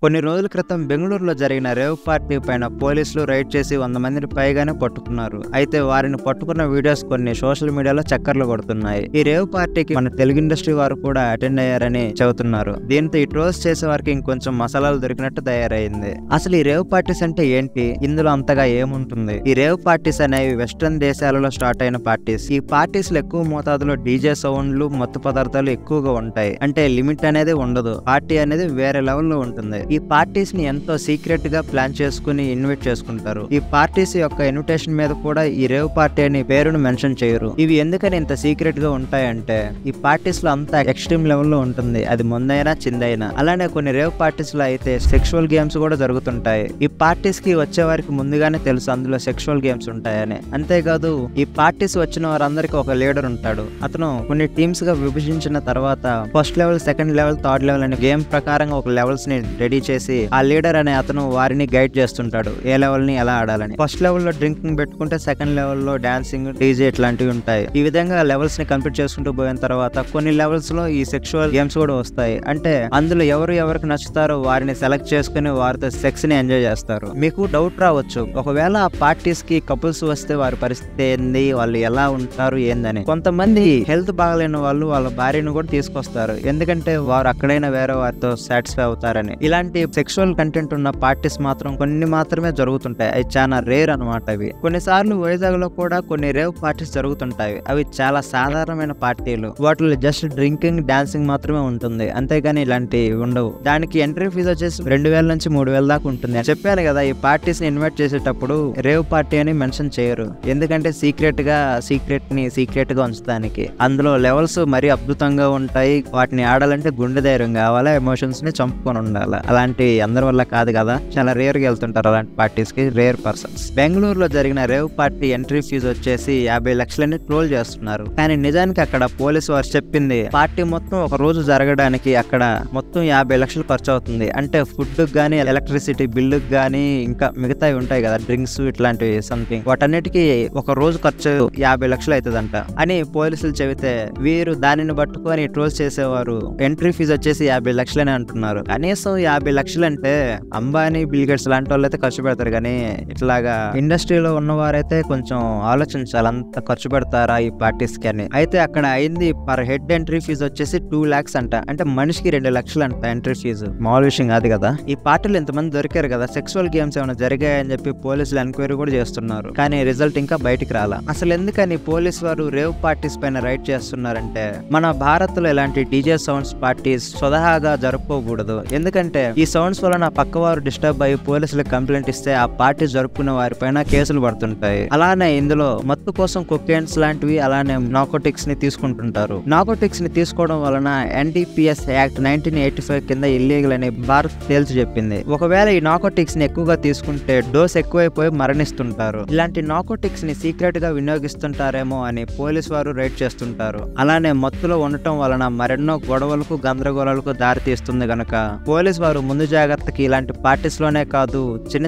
కొన్ని రోజుల క్రితం బెంగళూరులో జరిగిన రేవ్ పార్టీ పైన పోలీసులు రైడ్ చేసి 100 మందిని పైగానే పట్టుకున్నారు. అయితే వారిని పట్టుకున్న వీడియోస్ కొన్ని సోషల్ మీడియాలో చక్కర్లు కొడుతున్నాయి. ఈ రేవ్ పార్టీకి మన తెలుగు ఇండస్ట్రీ వారు కూడా అటెండ్ అయ్యారని చెబుతున్నారు. దీంతో ఈ ట్రోల్స్ చేసే వారికి ఇంకొంచెం మసాలాలు దొరికినట్టు తయారైంది. అసలు ఈ రేవ్ పార్టీస్ అంటే ఏంటి, ఇందులో అంతగా ఏముంటుంది? ఈ రేవ్ పార్టీస్ అనేవి వెస్ట్రన్ దేశాలలో స్టార్ట్ అయిన పార్టీస్. ఈ పార్టీస్ లో ఎక్కువ మోతాదులో డీజే సౌండ్లు, మత్తు పదార్థాలు ఎక్కువగా ఉంటాయి. అంటే లిమిట్ అనేది ఉండదు. పార్టీ అనేది వేరే లెవెల్లో ఉంటుంది. ఈ పార్టీస్ ని ఎంతో సీక్రెట్ గా ప్లాన్ చేసుకుని ఇన్వైట్ చేసుకుంటారు. ఈ పార్టీస్ యొక్క ఇన్విటేషన్ మీద కూడా ఈ రేవ్ పార్టీ అని పేరును మెన్షన్ చేయరు. ఇవి ఎందుకని ఇంత సీక్రెట్ గా ఉంటాయంటే ఈ పార్టీస్ లో అంతా ఎక్స్ట్రీమ్ లెవెల్ లో ఉంటుంది. అది ముందైనా చిందైనా. అలానే కొన్ని రేవ్ పార్టీస్ లో అయితే సెక్షువల్ గేమ్స్ కూడా జరుగుతుంటాయి. ఈ పార్టీస్ కి వచ్చే వారికి ముందుగానే తెలుసు అందులో సెక్షువల్ గేమ్స్ ఉంటాయని. అంతేకాదు ఈ పార్టీస్ వచ్చిన వారందరికి ఒక లీడర్ ఉంటాడు. అతను కొన్ని టీమ్స్ గా విభజించిన తర్వాత first level, second level, third level అనే గేమ్ ప్రకారంగా ఒక లెవెల్స్ ని రెడీ చేసి ఆ లీడర్ అనే అతను వారిని గైడ్ చేస్తుంటాడు ఏ లెవెల్ ని ఎలా ఆడాలని. ఫస్ట్ లెవెల్ లో డ్రింకింగ్ పెట్టుకుంటే సెకండ్ లెవెల్ లో డాన్సింగ్, డీజే ఇట్లాంటివి ఉంటాయి. ఈ విధంగా లెవెల్స్ ని కంప్లీట్ చేసుకుంటూ పోయిన తర్వాత కొన్ని లెవెల్స్ లో ఈ సెక్షువల్ గేమ్స్ కూడా వస్తాయి. అంటే అందులో ఎవరికి నచ్చుతారో వారిని సెలెక్ట్ చేసుకుని వారితో సెక్స్ ని ఎంజాయ్ చేస్తారు. మీకు డౌట్ రావచ్చు, ఒకవేళ ఆ పార్టీస్ కి కపుల్స్ వస్తే వారి పరిస్థితి ఏంది, వాళ్ళు ఎలా ఉంటారు ఏందని. కొంతమంది హెల్త్ బాగలేని వాళ్ళు వాళ్ళ భార్యను కూడా తీసుకొస్తారు. ఎందుకంటే వారు అక్కడైనా వేరే వారితో సాటిస్ఫై అవుతారని. ఇలాంటి సెక్షువల్ కంటెంట్ ఉన్న పార్టీస్ మాత్రం కొన్ని మాత్రమే జరుగుతుంటాయి. అవి చాలా రేర్ అనమాట. అవి కొన్నిసార్లు వైజాగ్ లో కూడా కొన్ని రేవ్ పార్టీస్ జరుగుతుంటాయి. అవి చాలా సాధారణమైన పార్టీలు. వాటిలో జస్ట్ డ్రింకింగ్, డాన్సింగ్ మాత్రమే ఉంటుంది. అంతేగాని ఇలాంటివి ఉండవు. దానికి ఎంట్రీ ఫీజు వచ్చేసి 2000 నుంచి 3000 దాకా ఉంటుంది. చెప్పాను కదా, ఈ పార్టీస్ ని ఇన్వైట్ చేసేటప్పుడు రేవ్ పార్టీ అని మెన్షన్ చేయరు. ఎందుకంటే సీక్రెట్ గా ఉంచడానికి. అందులో లెవెల్స్ మరీ అద్భుతంగా ఉంటాయి. వాటిని ఆడాలంటే గుండె ధైర్యం కావాలా, ఎమోషన్స్ ని చంపుకొని ఉండాలి. అలాంటి అందరి వల్ల కాదు కదా, చాలా రేర్ గా వెళ్తుంటారు అలాంటి పార్టీస్ కి, రేర్ పర్సన్స్. బెంగళూరులో జరిగిన రేవ్ పార్టీ ఎంట్రీ ఫీజు వచ్చేసి 50 లక్షలని ట్రోల్ చేస్తున్నారు. కానీ నిజానికి అక్కడ పోలీసు వారు చెప్పింది పార్టీ మొత్తం ఒక రోజు జరగడానికి అక్కడ మొత్తం 50 లక్షలు ఖర్చు అవుతుంది. అంటే ఫుడ్ గానీ, ఎలక్ట్రిసిటీ బిల్లు గానీ, ఇంకా మిగతావి ఉంటాయి కదా, డ్రింక్స్ ఇట్లాంటివి సంథింగ్, వాటన్నిటికీ ఒక రోజు ఖర్చు 50 లక్షలు అవుతుందంట అని పోలీసులు చెబితే వీరు దానిని పట్టుకొని ట్రోల్స్ చేసేవారు ఎంట్రీ ఫీజు వచ్చేసి 50 లక్షలని అంటున్నారు. కనీసం 50 లక్షలు అంటే అంబానీ, బిల్ గేట్స్ లాంటి వాళ్ళు అయితే ఖర్చు పెడతారు. కానీ ఇట్లాగా ఇండస్ట్రీలో ఉన్నవారైతే కొంచెం ఆలోచించాలి, అంత ఖర్చు పెడతారా ఈ పార్టీస్ కి అని. అయితే అక్కడ అయింది పర్ హెడ్ ఎంట్రీ ఫీజు వచ్చేసి 2 lakhs అంట. అంటే మనిషికి 2 లక్షలు అంట ఎంట్రీ ఫీజు. మామూలు విషయం కాదు కదా. ఈ పార్టీలు ఇంతమంది దొరికారు కదా, సెక్సువల్ గేమ్స్ ఏమైనా జరిగాయని చెప్పి పోలీసులు ఎంక్వైరీ కూడా చేస్తున్నారు. కానీ రిజల్ట్ ఇంకా బయటికి రాలా. అసలు ఎందుకని పోలీసు వారు రేవ్ పార్టీస్ పైన రైడ్ చేస్తున్నారంటే మన భారత్ లో ఇలాంటి డీజే సౌండ్స్ పార్టీస్ స్వతహాగా జరుపుకోకూడదు. ఎందుకంటే ఈ సౌండ్స్ వల్ల నా పక్క వారు డిస్టర్బ్ అయ్యి పోలీసులకు కంప్లైంట్ ఇస్తే ఆ పార్టీ జరుపుకునే వారి పైన కేసులు పడుతుంటాయి. అలానే ఇందులో మత్తు కోసం కొకైన్స్ లాంటివి, అలానే నార్కోటిక్స్ ని తీసుకుంటుంటారు. నార్కోటిక్స్ ని తీసుకోవడం వలన NDPS యాక్ట్ 1985 కింద ఇల్లీగల్ అని భారత్ తేల్చి చెప్పింది. ఒకవేళ ఈ నార్కోటిక్స్ ని ఎక్కువగా తీసుకుంటే డోస్ ఎక్కువైపోయి మరణిస్తుంటారు. ఇలాంటి నార్కోటిక్స్ ని సీక్రెట్ గా వినియోగిస్తుంటారేమో అని పోలీసు వారు రైడ్ చేస్తుంటారు. అలానే మత్తులో ఉండటం వలన మరెన్నో గొడవలకు, గందరగోళాలకు దారి తీస్తుంది గనక పోలీసు వారు ముందు జాగ్రత్తకి ఇలాంటి పార్టీస్ లోనే కాదు,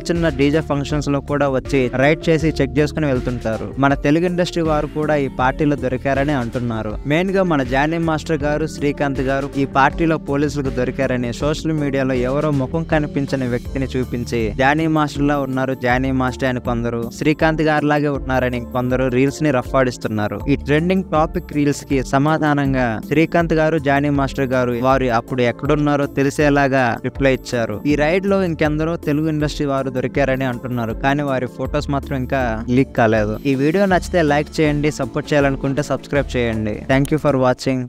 చిన్న డీజే ఫంక్షన్స్ లో కూడా వచ్చి రైడ్ చేసి చెక్ చేసుకుని వెళ్తుంటారు. మన తెలుగు ఇండస్ట్రీ వారు కూడా ఈ పార్టీలో దొరికారని అంటున్నారు. మెయిన్ గా మన జానీ మాస్టర్ గారు, శ్రీకాంత్ గారు ఈ పార్టీలో పోలీసులకు దొరికారని సోషల్ మీడియాలో ఎవరో ముఖం కనిపించని వ్యక్తిని చూపించి జానీ మాస్టర్ లా ఉన్నారు, జానీ మాస్టర్ అని కొందరు, శ్రీకాంత్ గారు లాగే ఉన్నారని కొందరు రీల్స్ ని రఫ్ ఆడిస్తున్నారు. ఈ ట్రెండింగ్ టాపిక్ రీల్స్ కి సమాధానంగా శ్రీకాంత్ గారు, జానీ మాస్టర్ గారు వారు అప్పుడు ఎక్కడున్నారో తెలిసేలాగా రిప్లై ఇచ్చారు. ఈ రైడ్ లో ఇంకెందరో తెలుగు ఇండస్ట్రీ వారు దొరికారని అంటున్నారు. కానీ వారి ఫొటోస్ మాత్రం ఇంకా లీక్ కాలేదు. ఈ వీడియో నచ్చితే లైక్ చేయండి, సపోర్ట్ చేయాలనుకుంటే సబ్స్క్రైబ్ చేయండి. Thank you for watching.